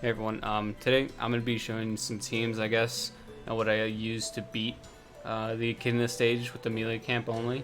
Hey everyone, today I'm going to be showing some teams, I guess, and what I use to beat the ECHIDNA stage with the melee camp only.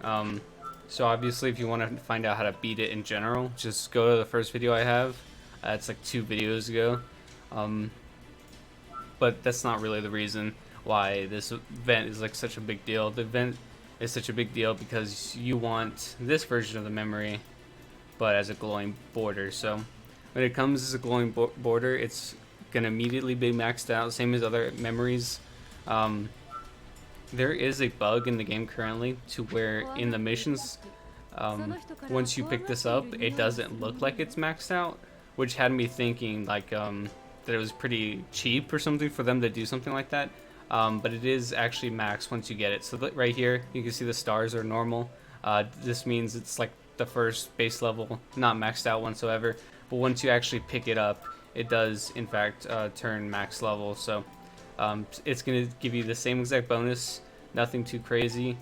Um, so obviously if you want to find out how to beat it in general, just go to the first video I have. It's like 2 videos ago. Um, but that's not really the reason why this event is like such a big deal. The event is such a big deal because you want this version of the memory, but as a glowing border. So when it comes as a glowing border, it's gonna immediately be maxed out, same as other memories. Um, there is a bug in the game currently to where in the missions, once you pick this up, it doesn't look like it's maxed out, which had me thinking like that it was pretty cheap or something for them to do something like that. But it is actually maxed once you get it. So right here, you can see the stars are normal. This means it's like the first base level, not maxed out whatsoever. But once you actually pick it up, it does in fact turn max level. So it's going to give you the same exact bonus, nothing too crazy.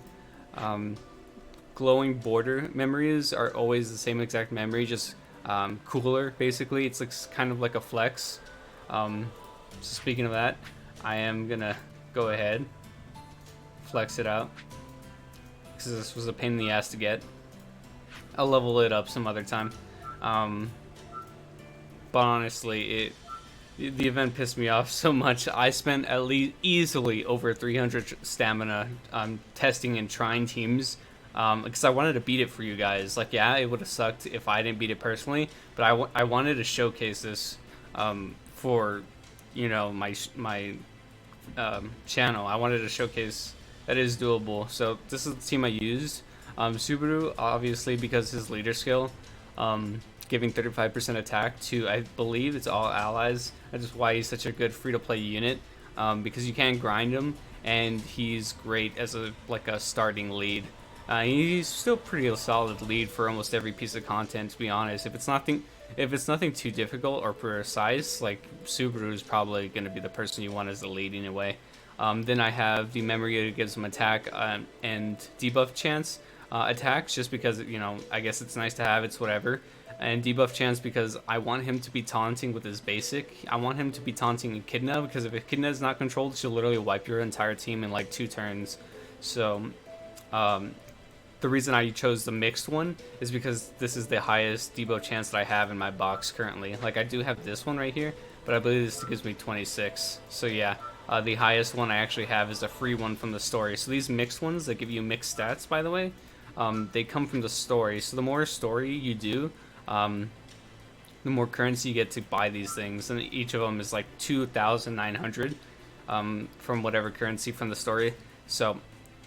Glowing border memories are always the same exact memory, just cooler basically. It's like kind of like a flex. So speaking of that, I am gonna go ahead, flex it out, because this was a pain in the ass to get. I'll level it up some other time. But honestly, the event pissed me off so much. I spent at least easily over 300 stamina testing and trying teams because I wanted to beat it for you guys. Like, yeah, it would have sucked if I didn't beat it personally, but I wanted to showcase this for, you know, my channel. I wanted to showcase that it is doable. So this is the team I used. Subaru, obviously, because his leader skill, giving 35% attack to, I believe it's all allies. That is why he's such a good free-to-play unit, because you can grind him, and he's great as a starting lead. He's still pretty solid lead for almost every piece of content, to be honest. If it's nothing too difficult or precise, like Subaru is probably going to be the person you want as the lead anyway. Then I have the memory that gives him attack and debuff chance attacks, just because, you know, I guess it's nice to have, it's whatever. And debuff chance because I want him to be taunting with his basic. I want him to be taunting Echidna, because if Echidna is not controlled, she'll literally wipe your entire team in like 2 turns. So the reason I chose the mixed one is because this is the highest debuff chance that I have in my box currently. Like, I do have this one right here, but I believe this gives me 26. So yeah, the highest one I actually have is a free one from the story. So these mixed ones that give you mixed stats, by the way, they come from the story. So the more story you do, the more currency you get to buy these things, and each of them is like 2,900 from whatever currency from the story. So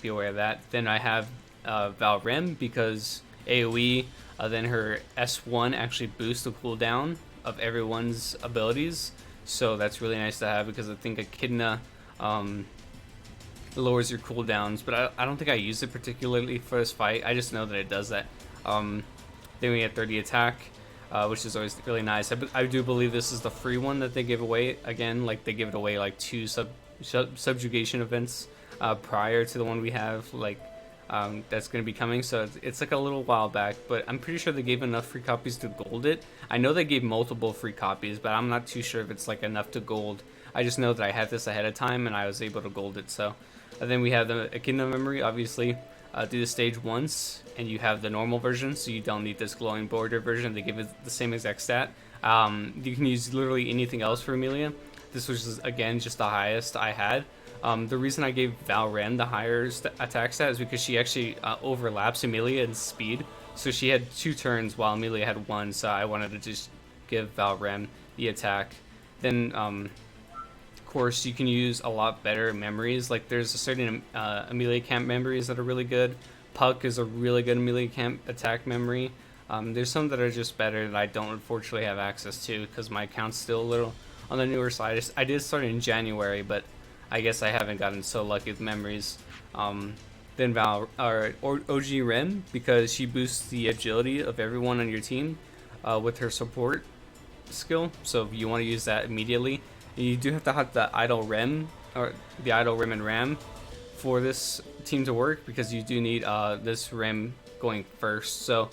be aware of that. Then I have Valrem, because AoE, then her S1 actually boosts the cooldown of everyone's abilities. So that's really nice to have, because I think Echidna lowers your cooldowns, but I don't think I use it particularly for this fight. I just know that it does that. Then we have 30 attack, which is always really nice. I do believe this is the free one that they give away. Again, like, they give it away like 2 subjugation events prior to the one we have, like, that's going to be coming. So it's like a little while back, but I'm pretty sure they gave enough free copies to gold it. I know they gave multiple free copies, but I'm not too sure if it's like enough to gold. I just know that I had this ahead of time and I was able to gold it. So and then we have the Echidna memory, obviously. Do the stage once, and you have the normal version, so you don't need this glowing border version. They give it the same exact stat. You can use literally anything else for Emilia. This was, again, just the highest I had. The reason I gave Valren the higher attack stat is because she actually overlaps Emilia in speed. So she had 2 turns while Emilia had 1, so I wanted to just give Valren the attack. Then course, you can use a lot better memories. Like, there's a certain Emilia camp memories that are really good. Puck is a really good Emilia camp attack memory. There's some that are just better that I don't unfortunately have access to, because my account's still a little on the newer side. I did start in January, but I guess I haven't gotten so lucky with memories. Then OG Ren, because she boosts the agility of everyone on your team with her support skill. So if you want to use that immediately, you do have to have the idle rem, or the idle rem and ram, for this team to work, because you do need this rem going first. So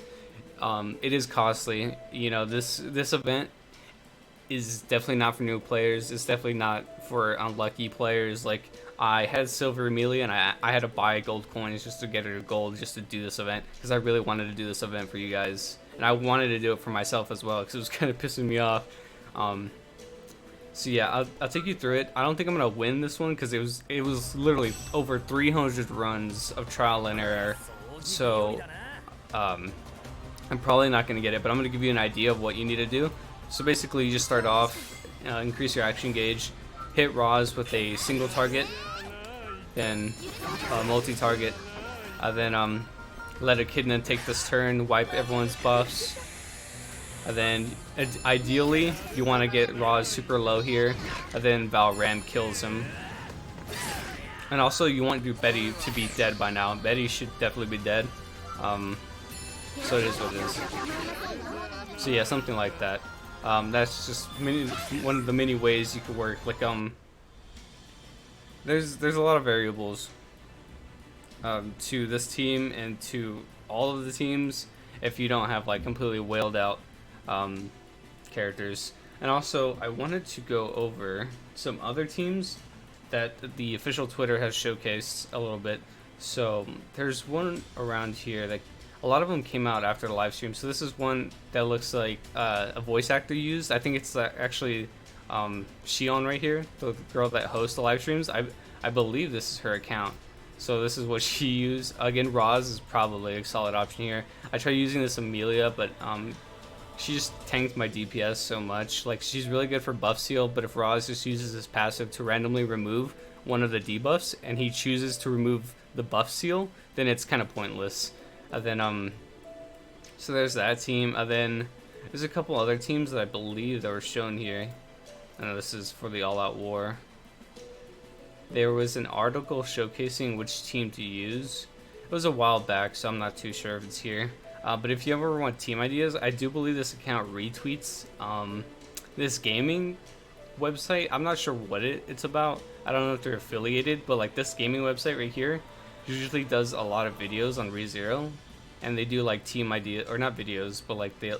it is costly. You know, this event is definitely not for new players. It's definitely not for unlucky players. Like, I had silver Emilia, and I had to buy gold coins just to get her to gold, just to do this event, because I really wanted to do this event for you guys, and I wanted to do it for myself as well, because it was kind of pissing me off. So yeah, I'll take you through it. I don't think I'm gonna win this one because it was literally over 300 runs of trial and error. So I'm probably not gonna get it, but I'm gonna give you an idea of what you need to do. So basically, you just start off, increase your action gauge, hit Roz with a single target, then multi-target, then let Echidna take this turn, wipe everyone's buffs. And then, ideally, you want to get Roz super low here, and then Valram kills him. And also, you want your Betty to be dead by now. Betty should definitely be dead. So it is what it is. So yeah, something like that. That's just one of the many ways you could work. Like, there's a lot of variables to this team and to all of the teams if you don't have like completely whaled out characters. And also, I wanted to go over some other teams that the official Twitter has showcased a little bit. So there's one around here that a lot of them came out after the live stream. So this is one that looks like a voice actor used. I think it's actually Shion right here, the girl that hosts the live streams. I believe this is her account. So this is what she used. Again, Roz is probably a solid option here. I tried using this Emilia, but she just tanked my DPS so much. Like, she's really good for buff seal, but if Roz just uses his passive to randomly remove one of the debuffs and he chooses to remove the buff seal, then it's kind of pointless. Then so there's that team. Then there's a couple other teams that I believe that were shown here. I know this is for the all-out war. There was an article showcasing which team to use. It was a while back, so I'm not too sure if it's here. But if you ever want team ideas, I do believe this account retweets this gaming website. I'm not sure what it's about. I don't know if they're affiliated, but like this gaming website right here usually does a lot of videos on ReZero, and they do like team idea, or not videos, but like they'll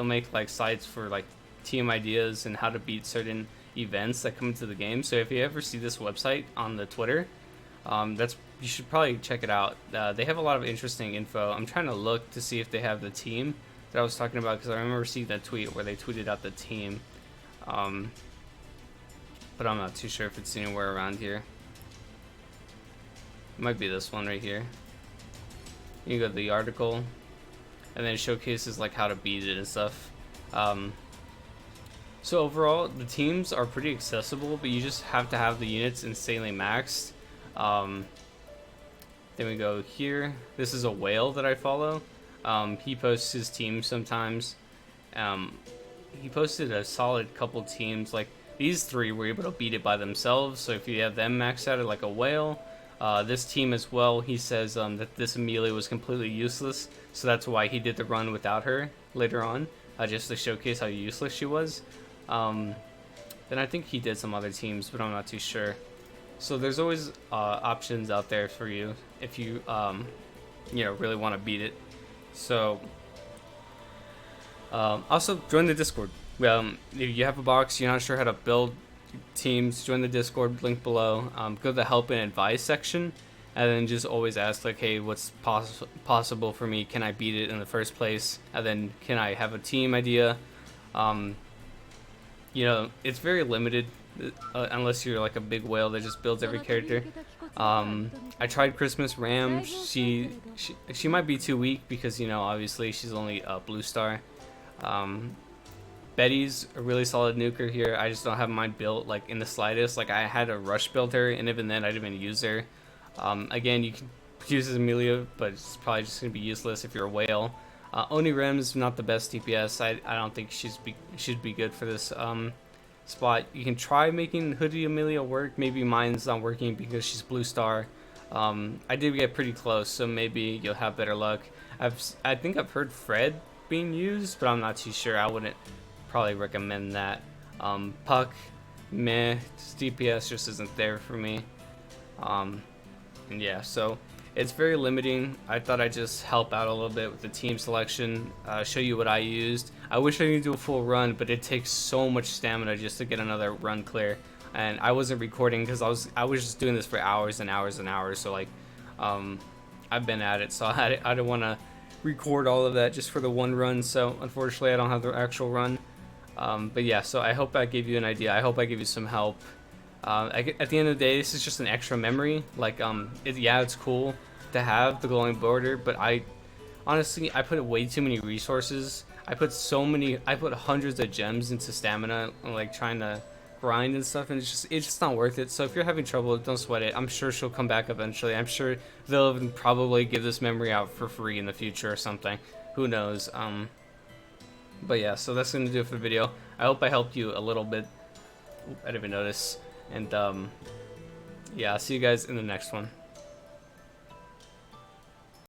make like sites for like team ideas and how to beat certain events that come into the game. So if you ever see this website on the Twitter, you should probably check it out. They have a lot of interesting info. I'm trying to look to see if they have the team that I was talking about, because I remember seeing that tweet where they tweeted out the team, but I'm not too sure if it's anywhere around here. It might be this one right here. You go to the article, and then it showcases like how to beat it and stuff. So overall, the teams are pretty accessible, but you just have to have the units insanely maxed. Then we go here. This is a whale that I follow. He posts his team sometimes. He posted a solid couple teams. Like, these three were able to beat it by themselves, so if you have them maxed out like a whale. This team as well, he says that this Emilia was completely useless, so that's why he did the run without her later on, just to showcase how useless she was. Then I think he did some other teams, but I'm not too sure. So there's always options out there for you if you really want to beat it. So also join the Discord. If you have a box, you're not sure how to build teams, join the Discord, link below. Go to the help and advice section, and then just always ask like, hey, what's possible for me? Can I beat it in the first place? And then can I have a team idea? It's very limited unless you're like a big whale that just builds every character. I tried Christmas Ram. She might be too weak because obviously she's only a blue star. Betty's a really solid nuker here. I just don't have mine built like in the slightest. Like, I had to rush build her, and even then I didn't even use her. Again, you can use Emilia, but it's probably just gonna be useless if you're a whale. Oni Rem's not the best DPS. I don't think should be good for this spot. You can try making Hoodie Emilia work. Maybe mine's not working because she's blue star. I did get pretty close, so maybe you'll have better luck. I think I've heard Fred being used, but I'm not too sure. I wouldn't probably recommend that. Puck, meh, DPS just isn't there for me. And yeah, so it's very limiting. I thought I'd just help out a little bit with the team selection, show you what I used. I wish I could do a full run, but it takes so much stamina just to get another run clear. And I wasn't recording because I was just doing this for hours and hours and hours. So like, I've been at it, so I didn't want to record all of that just for the one run. So unfortunately, I don't have the actual run. But yeah, so I hope I gave you an idea. I hope I gave you some help. At the end of the day, this is just an extra memory. Like, yeah, it's cool to have the glowing border, but honestly, I put way too many resources. I put hundreds of gems into stamina, like trying to grind and stuff, and it's just not worth it. So if you're having trouble, don't sweat it. I'm sure she'll come back eventually. I'm sure they'll even probably give this memory out for free in the future or something. Who knows? But yeah, so that's gonna do it for the video. I hope I helped you a little bit. Oop, I didn't even notice. And yeah, I'll see you guys in the next one.